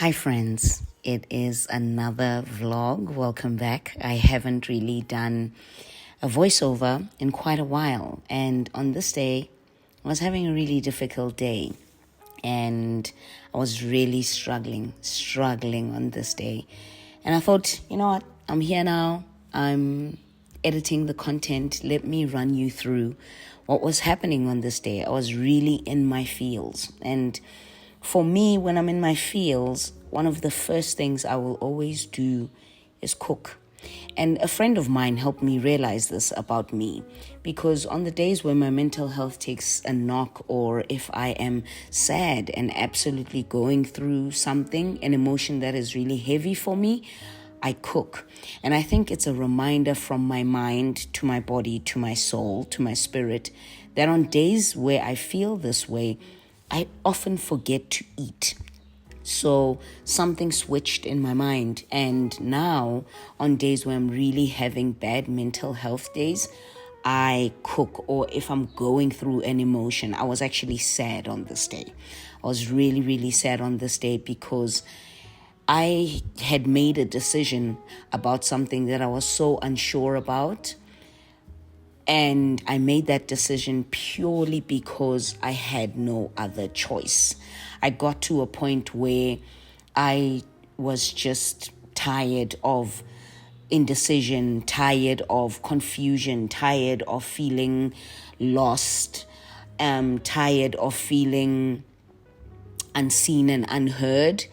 Hi friends, it is another vlog. Welcome back. I haven't really done a voiceover in quite a while, and on this day I was having a really difficult day and I was really struggling on this day. And I thought, you know what, I'm here now, I'm editing the content, let me run you through what was happening on this day. I was really in my feels, and for me, when I'm in my feels, one of the first things I will always do is cook. And a friend of mine helped me realize this about me, because on the days when my mental health takes a knock, or if I am sad and absolutely going through something, an emotion that is really heavy for me, I cook. And I think it's a reminder from my mind to my body, to my soul, to my spirit, that on days where I feel this way, I often forget to eat. So something switched in my mind. And now, on days where I'm really having bad mental health days, I cook. Or if I'm going through an emotion, I was actually sad on this day. I was really, really sad on this day because I had made a decision about something that I was so unsure about. And I made that decision purely because I had no other choice. I got to a point where I was just tired of indecision, tired of confusion, tired of feeling lost, tired of feeling unseen and unheard.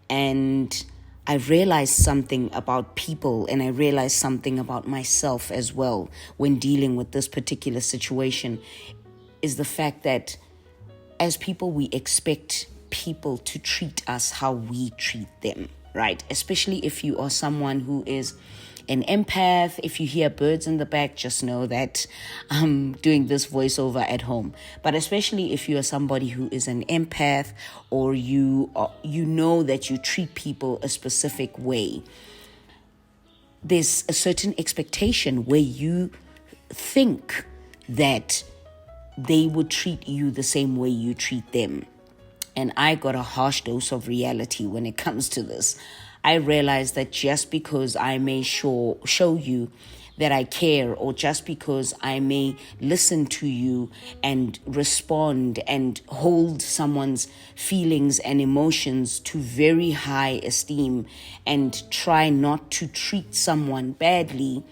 And I realized something about people, and I realized something about myself as well when dealing with this particular situation, is the fact that as people, we expect people to treat us how we treat them, right? Especially if you are someone who is an empath. If you hear birds in the back, just know that I'm doing this voiceover at home. But especially if you are somebody who is an empath, or you know that you treat people a specific way, there's a certain expectation where you think that they would treat you the same way you treat them. And I got a harsh dose of reality when it comes to this. I realized that just because I may show you that I care, or just because I may listen to you and respond and hold someone's feelings and emotions to very high esteem, and try not to treat someone badly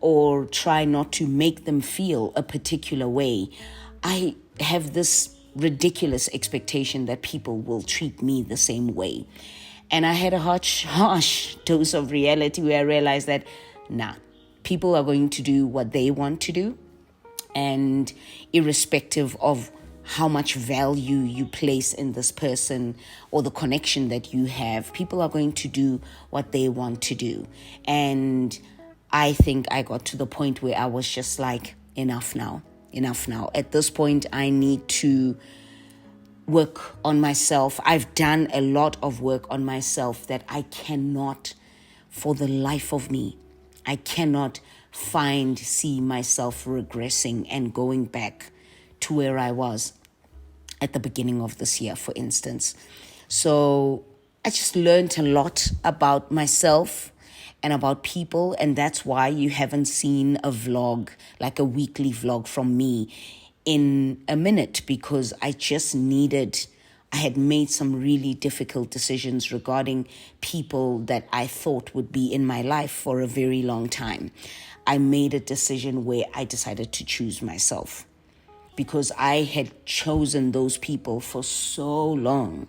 or try not to make them feel a particular way, I have this ridiculous expectation that people will treat me the same way. And I had a harsh dose of reality where I realized that, people are going to do what they want to do. And irrespective of how much value you place in this person or the connection that you have, people are going to do what they want to do. And I think I got to the point where I was just like, enough now. At this point, I need to work on myself. I've done a lot of work on myself that I cannot, for the life of me, I cannot see myself regressing and going back to where I was at the beginning of this year, for instance. So I just learned a lot about myself and about people, and that's why you haven't seen a vlog, like a weekly vlog from me, in a minute, because I had made some really difficult decisions regarding people that I thought would be in my life for a very long time. I made a decision where I decided to choose myself, because I had chosen those people for so long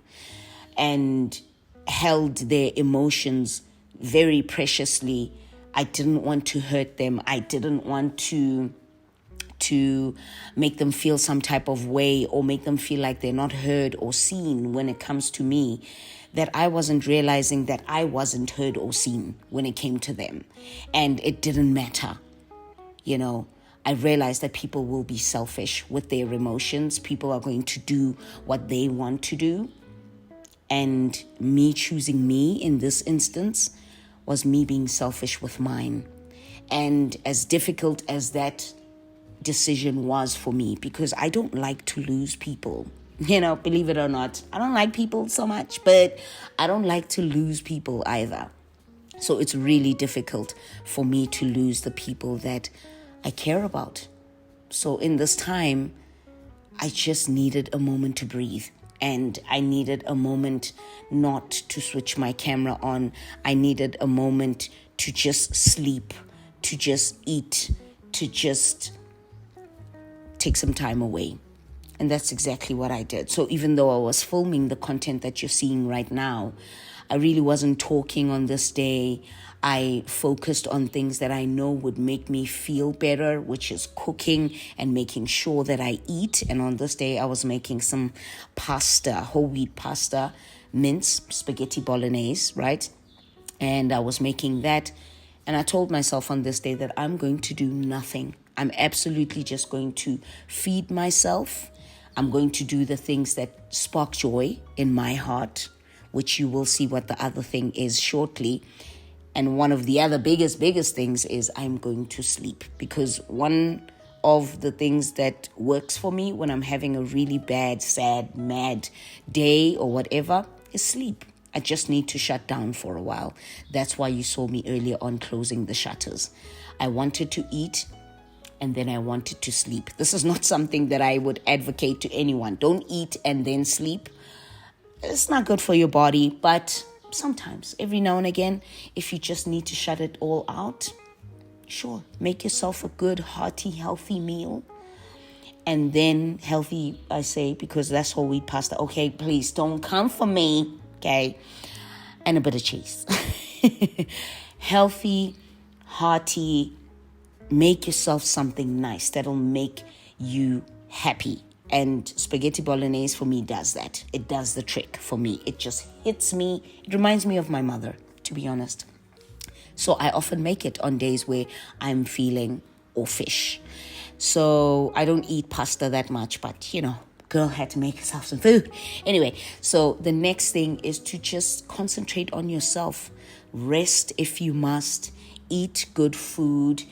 and held their emotions very preciously. I didn't want to hurt them. I didn't want to make them feel some type of way, or make them feel like they're not heard or seen when it comes to me, that I wasn't realizing that I wasn't heard or seen when it came to them. And it didn't matter. I realized that people will be selfish with their emotions. People are going to do what they want to do. And me choosing me in this instance was me being selfish with mine. And as difficult as that decision was for me, because I don't like to lose people. believe it or not. I don't like people so much, but I don't like to lose people either. So it's really difficult for me to lose the people that I care about. So in this time, I just needed a moment to breathe. And I needed a moment not to switch my camera on. I needed a moment to just sleep, to just eat, to just take some time away. And that's exactly what I did. So even though I was filming the content that you're seeing right now, I really wasn't talking on this day. I focused on things that I know would make me feel better, which is cooking and making sure that I eat. And on this day, I was making some pasta, whole wheat pasta, mince, spaghetti bolognese, right? And I was making that. And I told myself on this day that I'm going to do nothing. I'm absolutely just going to feed myself. I'm going to do the things that spark joy in my heart, which you will see what the other thing is shortly. And one of the other biggest things is I'm going to sleep, because one of the things that works for me when I'm having a really bad, sad, mad day or whatever is sleep. I just need to shut down for a while. That's why you saw me earlier on closing the shutters. I wanted to eat and then I wanted to sleep. This is not something that I would advocate to anyone. Don't eat and then sleep. It's not good for your body, but sometimes, every now and again, if you just need to shut it all out, sure, make yourself a good, hearty, healthy meal. And then healthy, I say, because that's whole wheat pasta. Okay, please don't come for me, okay? And a bit of cheese. Healthy, hearty, make yourself something nice that'll make you happy. And spaghetti bolognese for me does that. It does the trick for me. It just hits me. It reminds me of my mother, to be honest. So I often make it on days where I'm feeling offish. So I don't eat pasta that much, but girl had to make herself some food. Anyway, so the next thing is to just concentrate on yourself. Rest if you must. Eat good food.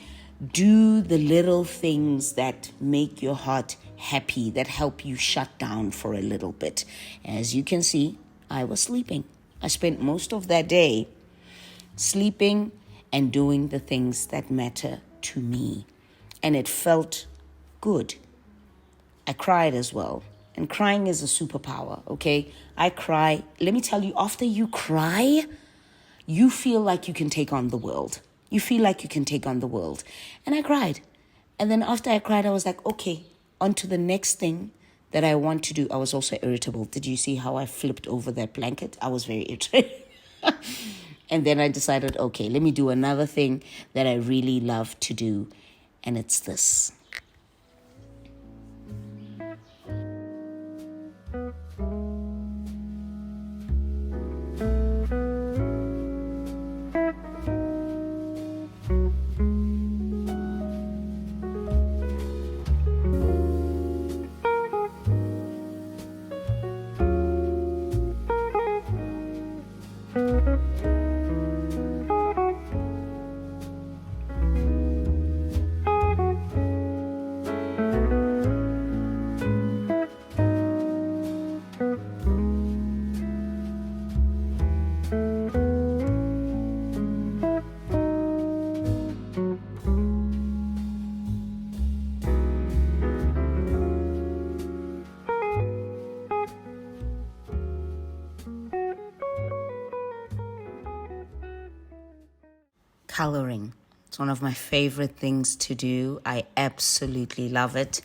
Do the little things that make your heart happy, that help you shut down for a little bit. As you can see, I was sleeping. I spent most of that day sleeping and doing the things that matter to me. And it felt good. I cried as well. And crying is a superpower, okay? I cry. Let me tell you, after you cry, you feel like you can take on the world. You feel like you can take on the world. And I cried. And then after I cried, I was like, okay, on to the next thing that I want to do. I was also irritable. Did you see how I flipped over that blanket? I was very irritated. And then I decided, okay, let me do another thing that I really love to do. And it's this. Coloring. It's one of my favorite things to do. I absolutely love it.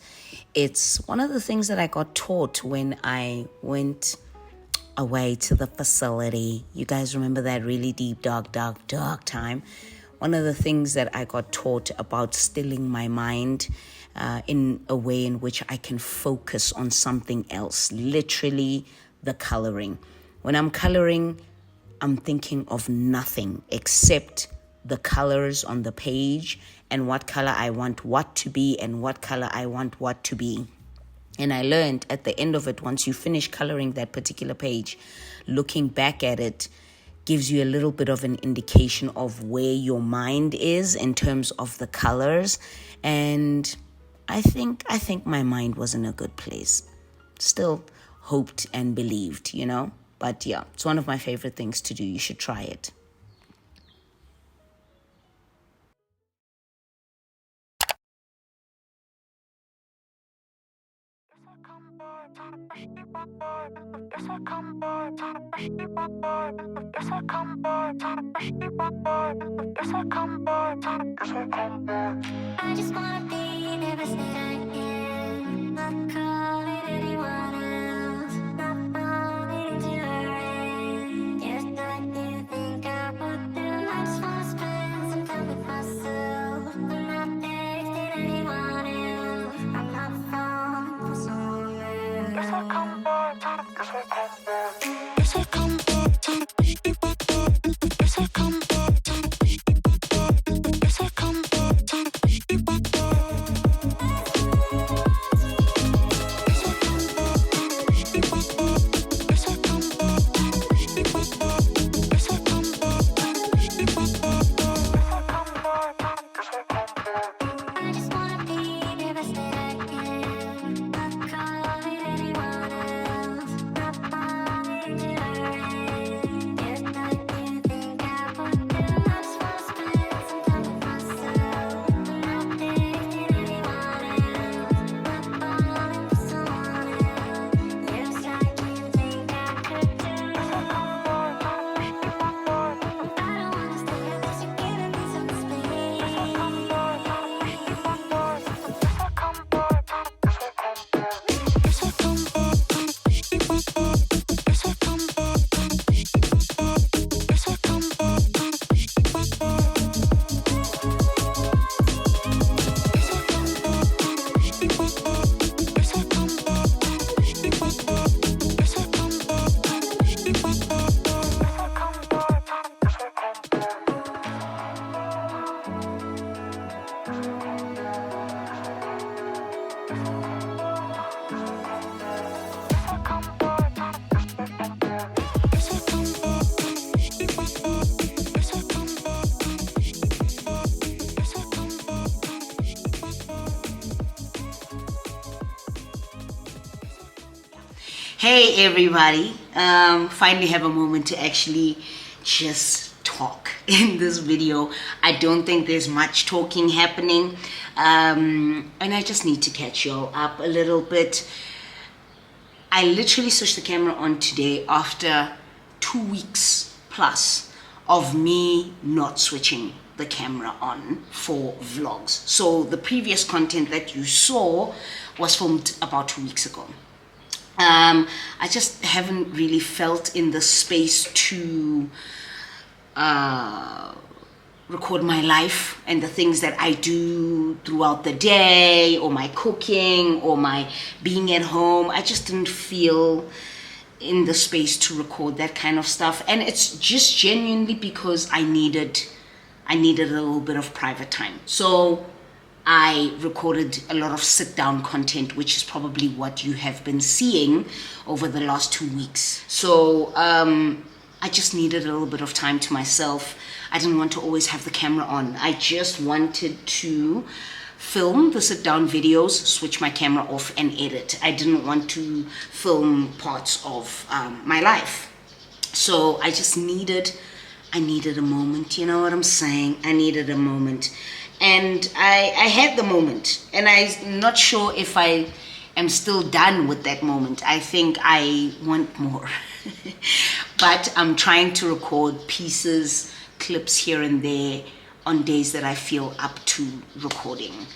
It's one of the things that I got taught when I went away to the facility. You guys remember that really deep, dark time? One of the things that I got taught about stilling my mind in a way in which I can focus on something else, literally the coloring. When I'm coloring, I'm thinking of nothing except the colors on the page and what color I want what to be and what color I want what to be. And I learned at the end of it, once you finish coloring that particular page, looking back at it gives you a little bit of an indication of where your mind is in terms of the colors. And I think my mind was in a good place. Still, hoped and believed, you know. But yeah, it's one of my favorite things to do. You should try it. I just wanna be the best that I can. Not call it anyone else. Not falling into a rain. Just like you think I would do. I just wanna spend some time with myself. I'm not texting anyone else. I'm not falling for someone else. Yes, I come back. Yes, I come back. Yes, I come back. Yes, I come back. Yes, I come back. Hey everybody, finally have a moment to actually just talk in this video. I don't think there's much talking happening, and I just need to catch y'all up a little bit. I literally switched the camera on today after 2 weeks plus of me not switching the camera on for vlogs. So the previous content that you saw was filmed about 2 weeks ago. I just haven't really felt in the space to record my life and the things that I do throughout the day, or my cooking, or my being at home. I just didn't feel in the space to record that kind of stuff, and it's just genuinely because I needed a little bit of private time. So I recorded a lot of sit-down content, which is probably what you have been seeing over the last 2 weeks. So I just needed a little bit of time to myself. I didn't want to always have the camera on. I just wanted to film the sit-down videos, switch my camera off, and edit. I didn't want to film parts of my life. So I just needed a moment, you know what I'm saying? I needed a moment. And I had the moment, and I'm not sure if I am still done with that moment. I think I want more. But I'm trying to record pieces, clips here and there on days that I feel up to recording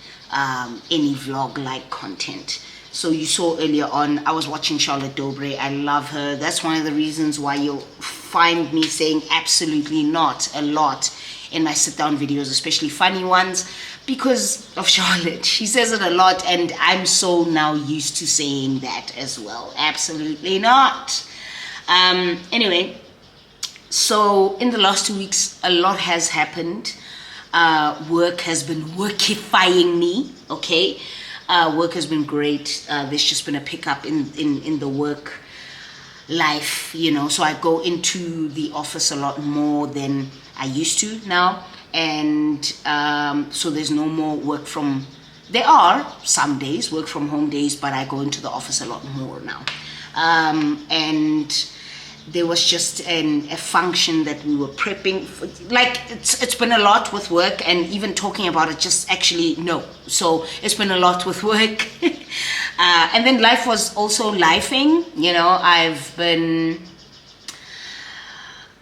any vlog-like content. So you saw earlier on, I was watching Charlotte Dobre. I love her. That's one of the reasons why you'll find me saying absolutely not a lot in my sit-down videos, especially funny ones, because of Charlotte. She says it a lot, and I'm so now used to saying that as well. Absolutely not. Anyway, so in the last 2 weeks, a lot has happened. Work has been workifying me, okay? Work has been great. There's just been a pickup in the work life, you know, so I go into the office a lot more than I used to now, and so there's no more there are some days work from home days, but I go into the office a lot more now. and there was just a function that we were prepping for. Like, it's been a lot with work, and even talking about it just actually no. So it's been a lot with work. And then life was also lifing, you know.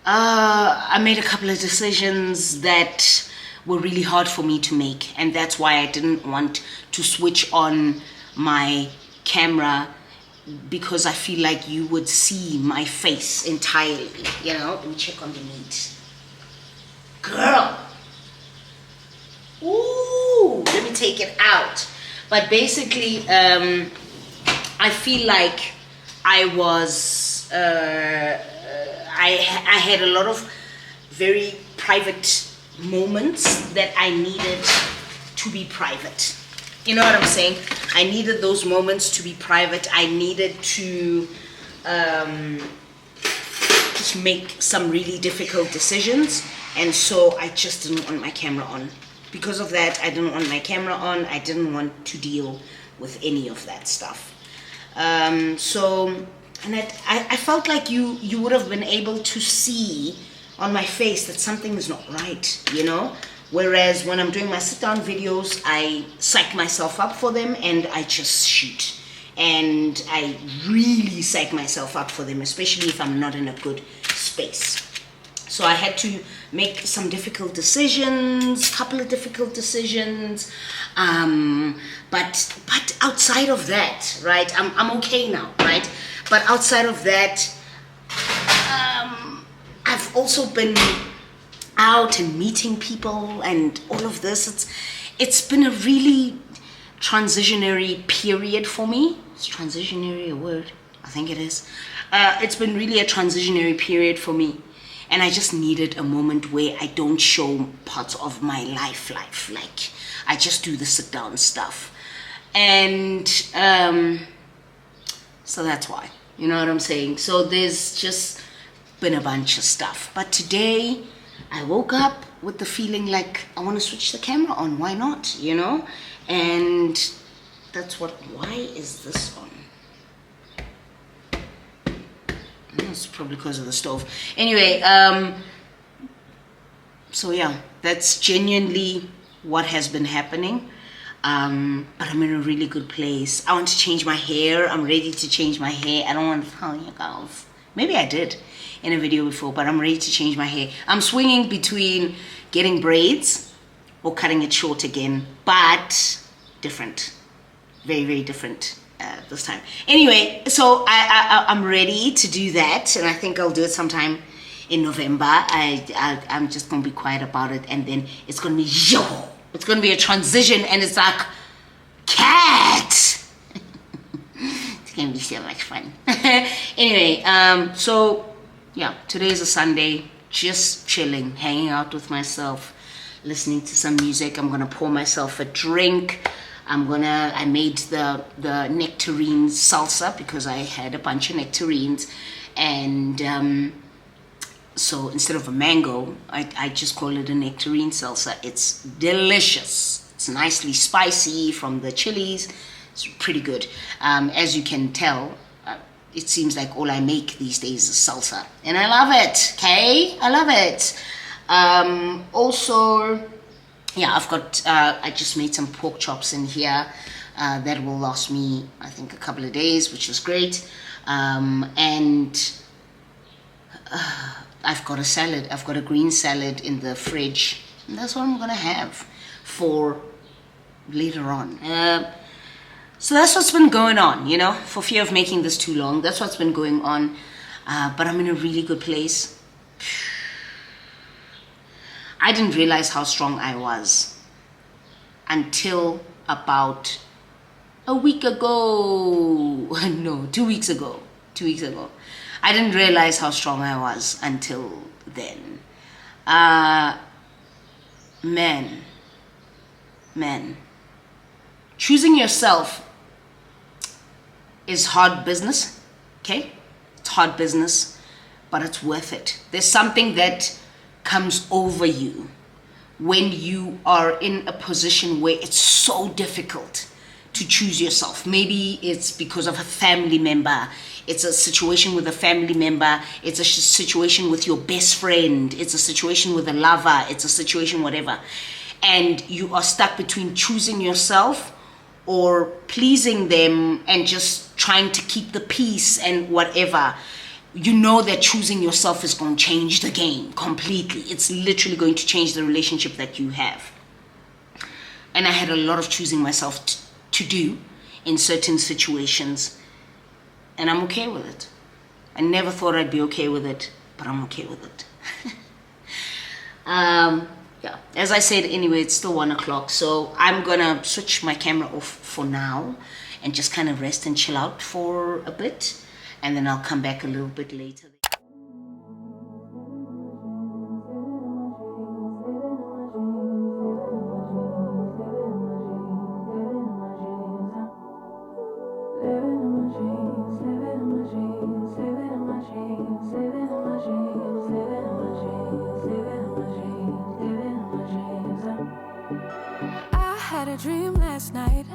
I made a couple of decisions that were really hard for me to make, and that's why I didn't want to switch on my camera, because I feel like you would see my face entirely, you know. Let me check on the meat. Girl. Ooh, let me take it out. But basically, I feel like I was, I had a lot of very private moments that I needed to be private. You know what I'm saying? I needed those moments to be private. I needed to just make some really difficult decisions. And so I just didn't want my camera on. Because of that, I didn't want my camera on. I didn't want to deal with any of that stuff. I felt like you would have been able to see on my face that something is not right, you know? Whereas when I'm doing my sit-down videos, I psych myself up for them and I just shoot. And I really psych myself up for them, especially if I'm not in a good space. So I had to make some difficult decisions, couple of difficult decisions. But outside of that, right, I'm okay now, right? But outside of that, I've also been out and meeting people and all of this. It's been a really transitionary period for me. Is transitionary a word? I think it is. It's been really a transitionary period for me. And I just needed a moment where I don't show parts of my life. Like, I just do the sit down stuff. And so that's why. You know what I'm saying? So there's just been a bunch of stuff. But today, I woke up with the feeling like I want to switch the camera on. Why not? You know? And that's what. Why is this on? It's probably because of the stove. Anyway, so yeah, that's genuinely what has been happening. But I'm in a really good place. I want to change my hair. I'm ready to change my hair. I don't want to tell you guys. Maybe I did in a video before, but I'm ready to change my hair. I'm swinging between getting braids or cutting it short again, but different. Very, very different this time. Anyway, so I'm ready to do that, and I think I'll do it sometime in November. I'm just going to be quiet about it, and then it's going to be, it's going to be a transition, and it's like, cat! It's going to be so much fun. Anyway, so yeah, today is a Sunday, just chilling, hanging out with myself, listening to some music. I'm going to pour myself a drink. I made the nectarine salsa because I had a bunch of nectarines, and so instead of a mango, I just call it a nectarine salsa. It's delicious. It's nicely spicy from the chilies. It's pretty good. As you can tell, it seems like all I make these days is salsa, and I love it. Okay, I love it. Also, yeah, I've got, I just made some pork chops in here that will last me, I think, a couple of days, which is great. And I've got a salad. I've got a green salad in the fridge. And that's what I'm going to have for later on. So that's what's been going on, you know, for fear of making this too long. That's what's been going on. But I'm in a really good place. I didn't realize how strong I was until about a week ago. No, 2 weeks ago. 2 weeks ago. I didn't realize how strong I was until then. Man. Choosing yourself is hard business, okay? It's hard business, but it's worth it. There's something that comes over you when you are in a position where it's so difficult to choose yourself. Maybe it's because of a family member. It's a situation with a family member. It's a situation with your best friend. It's a situation with a lover. It's a situation, whatever. And you are stuck between choosing yourself or pleasing them and just trying to keep the peace and whatever. You know that choosing yourself is going to change the game completely. It's literally going to change the relationship that you have. And I had a lot of choosing myself to do in certain situations, and I'm okay with it. I never thought I'd be okay with it, but I'm okay with it. Yeah, as I said, anyway, it's still 1 o'clock, so I'm gonna switch my camera off for now and just kind of rest and chill out for a bit, and then I'll come back a little bit later. Dream last night.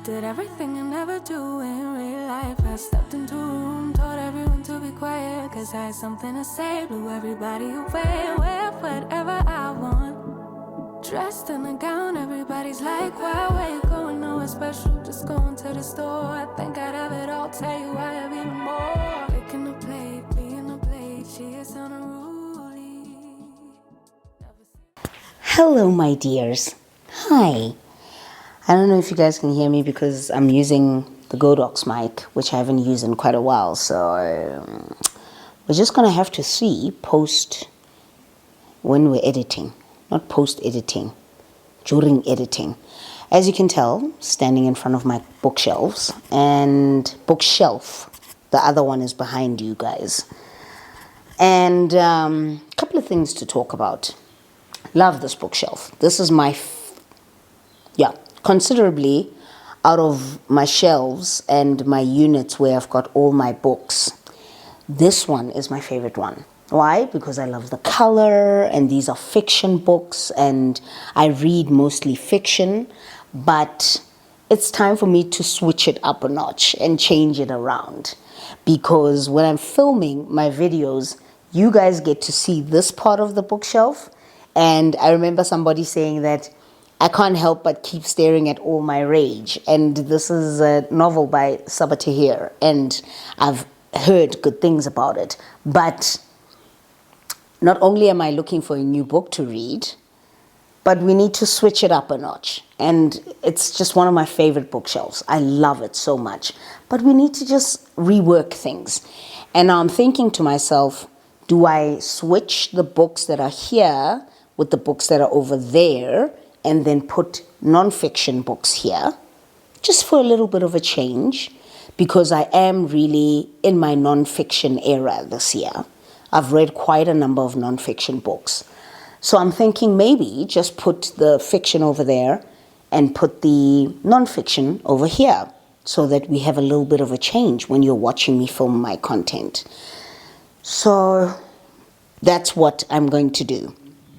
Did everything I never do in real life. I stepped into a room, told everyone to be quiet, cause I had something to say. Blew everybody away, wear whatever I want. Dressed in a gown, everybody's like, why, where you going? Nowhere special, just going to the store. I think I'd have it all, tell you I have even more. Picking a plate, being a plate, she is unruly. Hello, my dears. Hi. I don't know if you guys can hear me because I'm using the Godox mic, which I haven't used in quite a while. So we're just going to have to see post when we're editing. Not post-editing, during editing. As you can tell, standing in front of my bookshelves and bookshelf. The other one is behind you guys. And a couple of things to talk about. Love this bookshelf. This is my considerably out of my shelves and my units where I've got all my books. This one is my favorite one. Why? Because I love the color, and these are fiction books, and I read mostly fiction, but it's time for me to switch it up a notch and change it around. Because when I'm filming my videos, you guys get to see this part of the bookshelf, and I remember somebody saying that I can't help but keep staring at All My Rage. And this is a novel by Sabaa Tahir, and I've heard good things about it. But not only am I looking for a new book to read, but we need to switch it up a notch. And it's just one of my favorite bookshelves. I love it so much. But we need to just rework things. And now I'm thinking to myself, do I switch the books that are here with the books that are over there, and then put non-fiction books here, just for a little bit of a change, because I am really in my non-fiction era this year. I've read quite a number of non-fiction books. So I'm thinking maybe just put the fiction over there and put the non-fiction over here, so that we have a little bit of a change when you're watching me film my content. So that's what I'm going to do.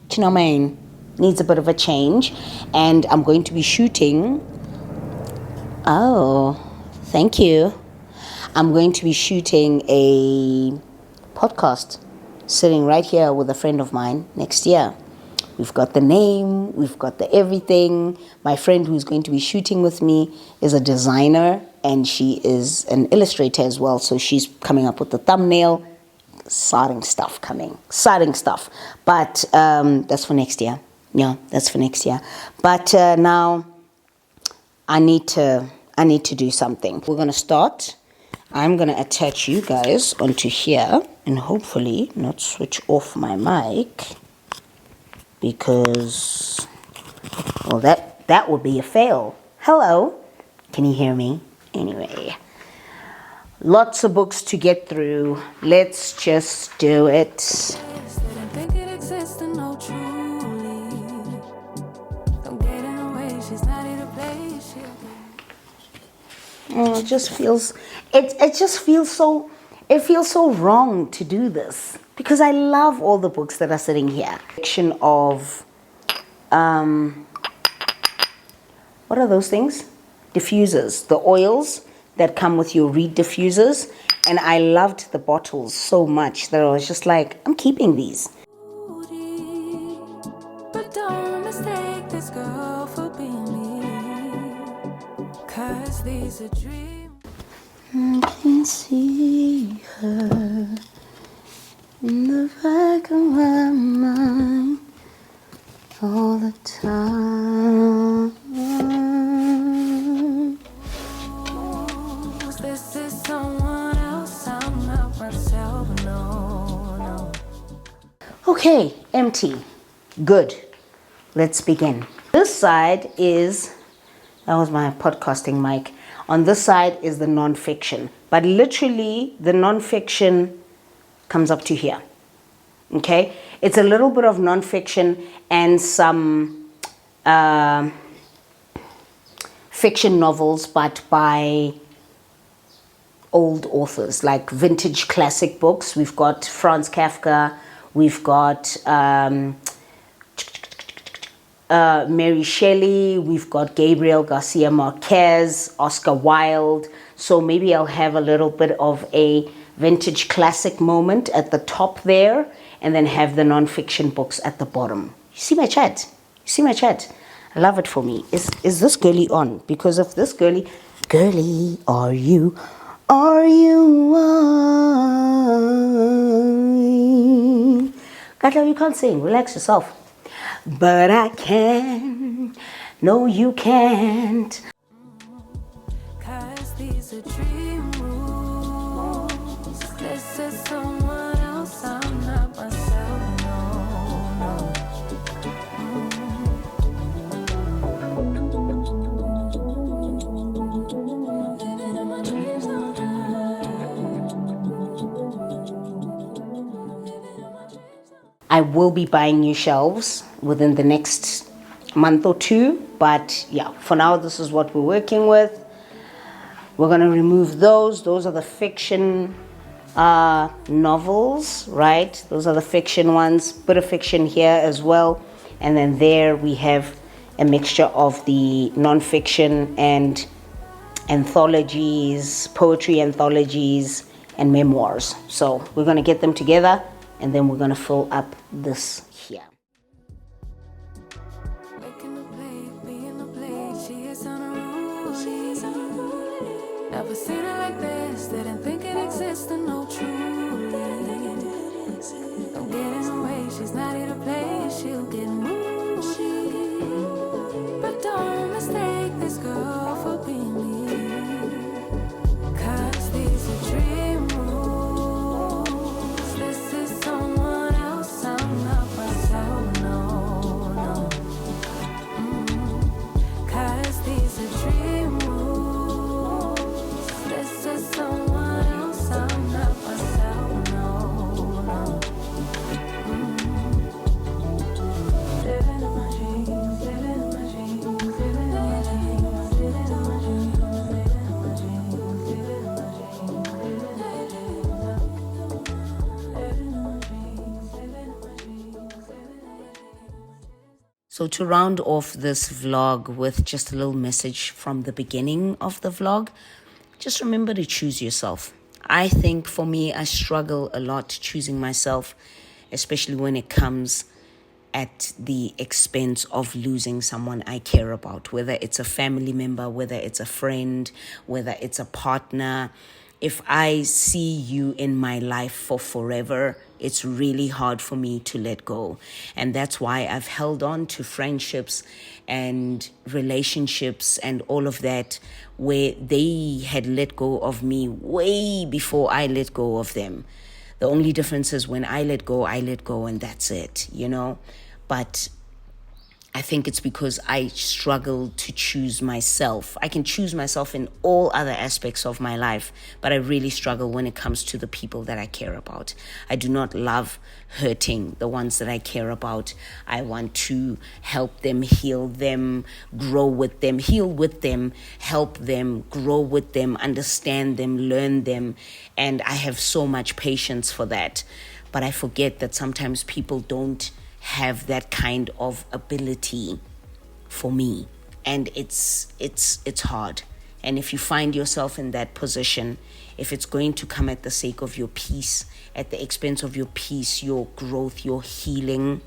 Do you know what I mean? Needs a bit of a change, and I'm going to be shooting. Oh, thank you. I'm going to be shooting a podcast sitting right here with a friend of mine next year. We've got the name, we've got the everything. My friend who's going to be shooting with me is a designer, and she is an illustrator as well, so she's coming up with the thumbnail. Exciting stuff coming. Exciting stuff. But that's for next year. Yeah, that's for next year. But now I need to do something. We're gonna start. I'm gonna attach you guys onto here and hopefully not switch off my mic, because well, that would be a fail. Hello, can you hear me? Anyway, lots of books to get through. Let's just do it. Oh, it just feels so wrong to do this, because I love all the books that are sitting here. Section of what are those things? diffusers, the oils that come with your reed diffusers. And I loved the bottles so much that I was just like, I'm keeping these. But don't mistake this girl for being me, 'cause these are dreams. I can see her in the back of my mind all the time. This is someone else, I'm not myself, no. Okay, empty. Good. Let's begin. This side is, that was my podcasting mic. On this side is the non-fiction. But literally, the non-fiction comes up to here. Okay? It's a little bit of non-fiction and some fiction novels, but by old authors, like vintage classic books. We've got Franz Kafka, we've got Mary Shelley, we've got Gabriel Garcia Marquez, Oscar Wilde. So maybe I'll have a little bit of a vintage classic moment at the top there, and then have the non-fiction books at the bottom. You see my chat? You see my chat? I love it for me. Is this girly on? Because of this girly, are you on? Katleho, you can't sing. Relax yourself. But I can. No, you can't. 'Cause these are dream rules. This is someone else, I'm not myself, no. Living in my dreams all I will be buying new shelves within the next month or two. But yeah, for now, this is what we're working with. We're going to remove those. Those are the fiction novels, right? Those are the fiction ones. Bit of fiction here as well. And then there we have a mixture of the non-fiction and anthologies, poetry anthologies, and memoirs. So we're going to get them together, and then we're going to fill up this here. making a plate, being a plate. She is unruly. Never seen her like this. Didn't think it existed, no truly. I'm getting away. She's not here to play. She'll get moody. But don't mistake this girl for being me. 'Cause these are dream rules. This is someone else, I'm not myself, no. 'Cause these are dream rules. This is someone else, I'm not myself, no. Living in my dreams, living in my dreams, living in my dreams, living in my dreams, living in my dreams, living in my dreams, living in my dreams, living in my dreams. So to round off this vlog with just a little message from the beginning of the vlog, just remember to choose yourself. I think for me, I struggle a lot choosing myself, especially when it comes at the expense of losing someone I care about, whether it's a family member, whether it's a friend, whether it's a partner. If I see you in my life for forever, it's really hard for me to let go. And that's why I've held on to friendships and relationships and all of that, where they had let go of me way before I let go of them. The only difference is when I let go, and that's it, you know? But I think it's because I struggle to choose myself. I can choose myself in all other aspects of my life, but I really struggle when it comes to the people that I care about. I do not love hurting the ones that I care about. I want to help them, heal them, grow with them, heal with them, help them, grow with them, understand them, learn them. And I have so much patience for that. But I forget that sometimes people don't have that kind of ability for me. and it's hard. And if you find yourself in that position, if it's going to come at the sake of your peace, at the expense of your peace, your growth, your healing,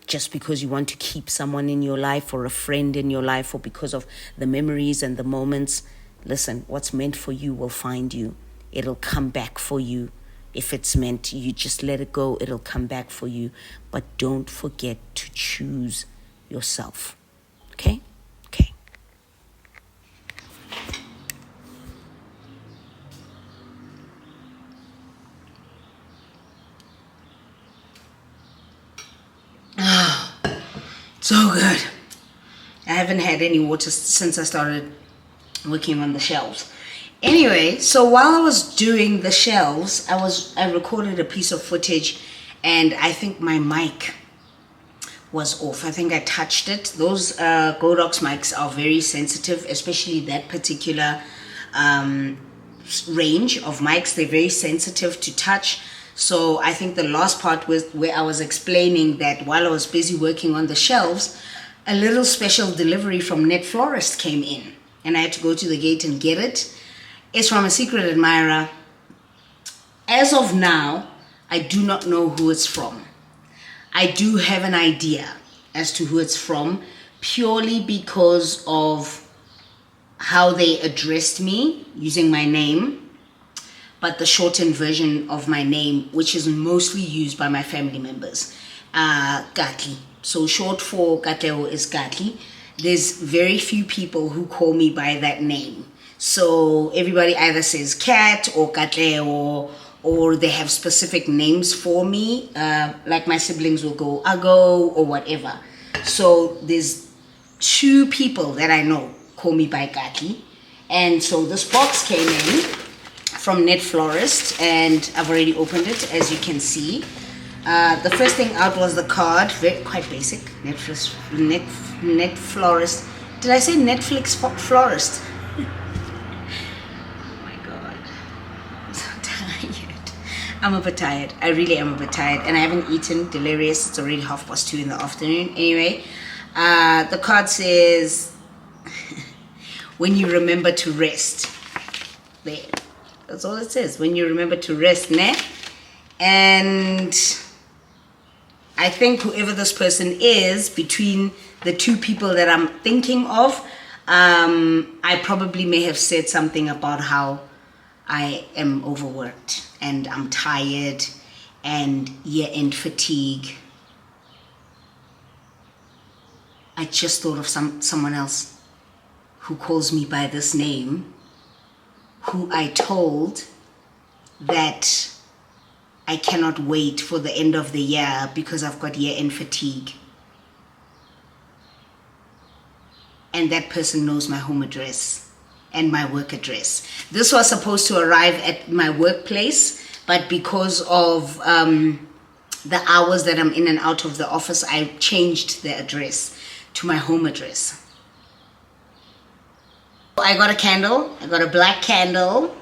just because you want to keep someone in your life or a friend in your life, or because of the memories and the moments, listen, what's meant for you will find you. It'll come back for you. If it's meant, you just let it go. It'll come back for you. But don't forget to choose yourself. Okay? Okay. Oh, so good. I haven't had any water since I started working on the shelves. Anyway, so while I was doing the shelves, I recorded a piece of footage, and I think my mic was off. I think I touched it. Those Godox mics are very sensitive, especially that particular range of mics. They're very sensitive to touch. So I think the last part was where I was explaining that while I was busy working on the shelves, a little special delivery from Net Florist came in, and I had to go to the gate and get it. It's from a secret admirer. As of now, I do not know who it's from. I do have an idea as to who it's from, purely because of how they addressed me using my name, but the shortened version of my name, which is mostly used by my family members, Katli. So short for Katleho is Katli. There's very few people who call me by that name. So everybody either says Kat or Katleho, or they have specific names for me. Like my siblings will go Ago or whatever. So there's 2 people that I know call me by Katli. And so this box came in from Net Florist, and I've already opened it, as you can see. The first thing out was the card, quite basic. Net Florist. Did I say Netflix Florist? I'm a bit tired. I really am a bit tired. And I haven't eaten. Delirious. It's already 2:30 in the afternoon. Anyway, the card says, when you remember to rest. There. That's all it says. When you remember to rest, ne? And I think whoever this person is, between the 2 people that I'm thinking of, I probably may have said something about how I am overworked and I'm tired and year-end fatigue. I just thought of someone else who calls me by this name, who I told that I cannot wait for the end of the year because I've got year-end fatigue. And that person knows my home address and my work address. This was supposed to arrive at my workplace, but because of the hours that I'm in and out of the office, I changed the address to my home address. I got a candle. I got a black candle.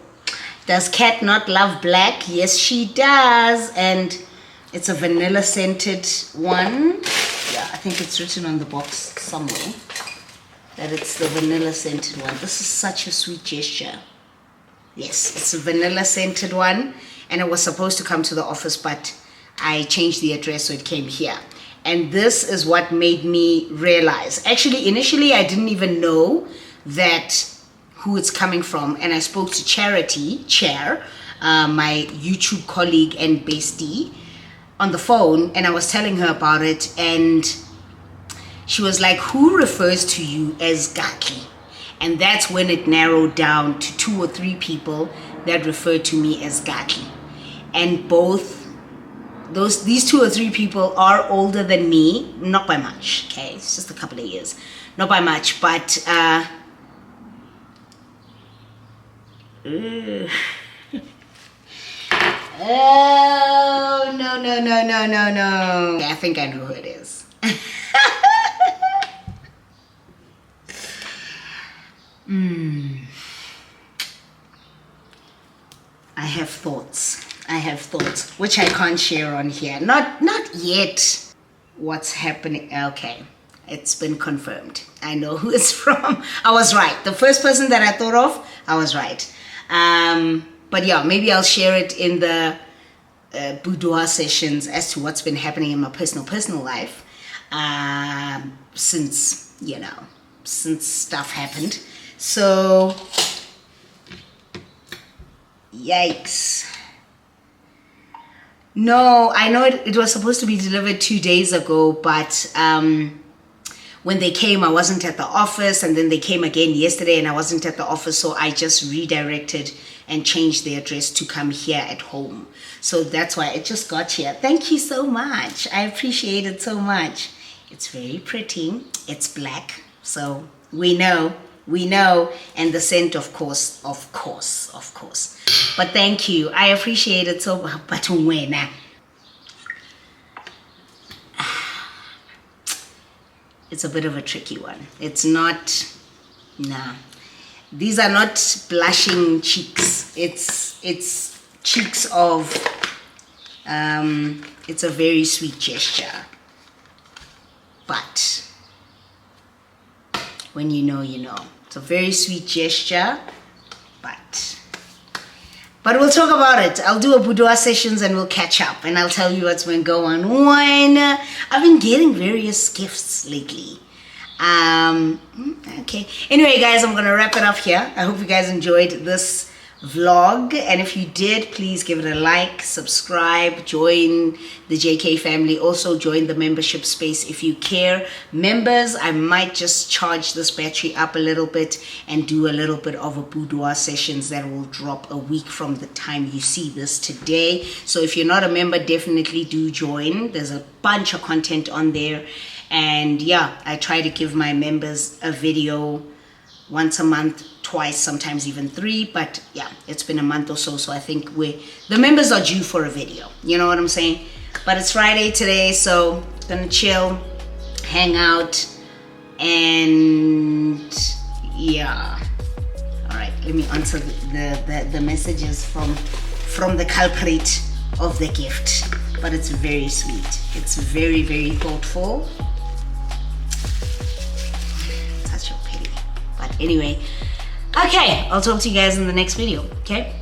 Does Kat not love black? Yes, she does. And it's a vanilla scented one. Yeah, I think it's written on the box somewhere that it's the vanilla scented one. This is such a sweet gesture. Yes, it's a vanilla scented one, and it was supposed to come to the office, but I changed the address so it came here. And this is what made me realize. Actually, initially I didn't even know that who it's coming from, and I spoke to Chair, my YouTube colleague and bestie, on the phone, and I was telling her about it, and she was like, who refers to you as Katli? And that's when it narrowed down to 2 or 3 people that refer to me as Katli. And these 2 or 3 people are older than me, not by much, okay? It's just a couple of years. Not by much, but oh, no. I think I know who it is. I have thoughts, which I can't share on here. Not yet. What's happening? Okay. it's been confirmed. I know who it's from. I was right. The first person that I thought of, I was right. But yeah, maybe I'll share it in the boudoir sessions as to what's been happening in my personal life since stuff happened. So yikes. No, I know it was supposed to be delivered 2 days ago, but when they came, I wasn't at the office, and then they came again yesterday and I wasn't at the office, so I just redirected and changed the address to come here at home. So that's why it just got here. Thank you so much. I appreciate it so much. It's very pretty. It's black, so we know, and the scent, of course. But thank you. I appreciate it so much. But when it's a bit of a tricky one. It's not, nah. These are not blushing cheeks. It's cheeks of, it's a very sweet gesture. But when you know, you know. It's a very sweet gesture, but we'll talk about it. I'll do a boudoir sessions and we'll catch up and I'll tell you what's been going on. I've been getting various gifts lately. Okay. Anyway, guys, I'm going to wrap it up here. I hope you guys enjoyed this vlog, and if you did, please give it a like, subscribe, join the JK family. Also join the membership space if you care. Members, I might just charge this battery up a little bit and do a little bit of a boudoir sessions that will drop a week from the time you see this today. So if you're not a member, definitely do join. There's a bunch of content on there, and yeah, I try to give my members a video once a month, twice, sometimes even 3, but yeah, it's been a month or so, so I think the members are due for a video, you know what I'm saying? But it's Friday today, so gonna chill, hang out, and yeah. All right, let me answer the messages from the culprit of the gift. But it's very sweet. It's very, very thoughtful. Such a pity. But anyway, okay, I'll talk to you guys in the next video, okay?